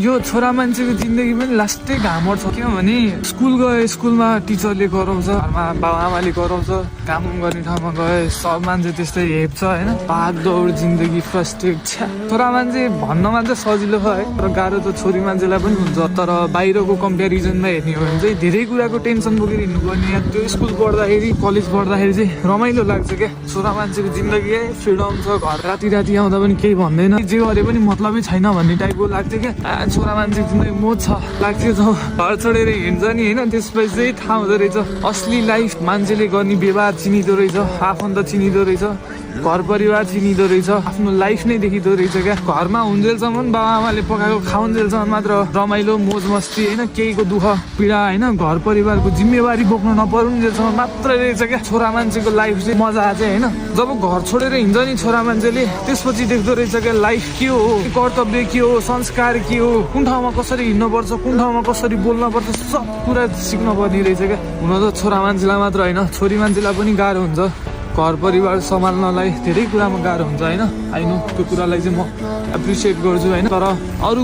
यो छोरा मान्छेको जिन्दगी पनि लास्टै घामर छ किनभने स्कुल गए स्कुलमा टिचरले गराउँछ, घरमा बाबुआमाले गराउँछ, काम गर्ने ठाउँमा गए सब मान्छे त्यस्तै हेप्छ होइन। भागदौड जिन्दगी फ्रस्ट्रेट छ्या। छोरा मान्छे भन्नमा चाहिँ सजिलो छ है, तर गाह्रो त छोरी मान्छेलाई पनि हुन्छ। तर बाहिरको कम्पेरिजनमा हेर्ने हो भने चाहिँ धेरै कुराको टेन्सन बोकेर हिँड्नुपर्ने। त्यो स्कुल पढ्दाखेरि कलेज पढ्दाखेरि चाहिँ रमाइलो लाग्छ क्या। छोरा मान्छेको जिन्दगी फ्रिडम छ, घर राति राति आउँदा पनि केही भन्दैन, जे गरे पनि मतलबै छैन भन्ने टाइपको लाग्थ्यो क्या। छोरा मान्छेको जिन्दगी मोज छ लाग्थ्यो। जब घर छोडेर हिँड्छ नि होइन, त्यसपछि चाहिँ थाहा हुँदो रहेछ असली लाइफ, मान्छेले गर्ने व्यवहार चिनिँदो रहेछ, आफन्त चिनिँदो रहेछ, घर परिवार चिनिँदो रहेछ, आफ्नो लाइफ नै देखिँदो रहेछ क्या। घरमा हुन्जेलसम्म बाबाआमाले पकाएको खाउन्जेलसम्म मात्र रमाइलो मोज मस्ती होइन, केहीको दुःख पीडा होइन, घर परिवारको जिम्मेवारी बोक्नु नपरुन्जेलसम्म मात्रै रहेछ क्या छोरा मान्छेको लाइफ चाहिँ। मजा चाहिँ होइन, जब घर छोडेर हिँड्छ नि छोरा मान्छेले, त्यसपछि देख्दो रहेछ क्या लाइफ के हो, कर्तव्य के हो, संस्कार के हो, कुन ठाउँमा कसरी हिँड्नुपर्छ, कुन ठाउँमा कसरी बोल्नुपर्छ, सब कुरा सिक्न पर्ने रहेछ क्या। हुन त छोरा मान्छेलाई मात्र होइन, छोरी मान्छेलाई पनि गाह्रो हुन्छ घर परिवार सम्हाल्नलाई, धेरै कुरामा गाह्रो हुन्छ होइन। आई नो, त्यो कुरालाई चाहिँ म एप्रिसिएट गर्छु होइन। तर अरू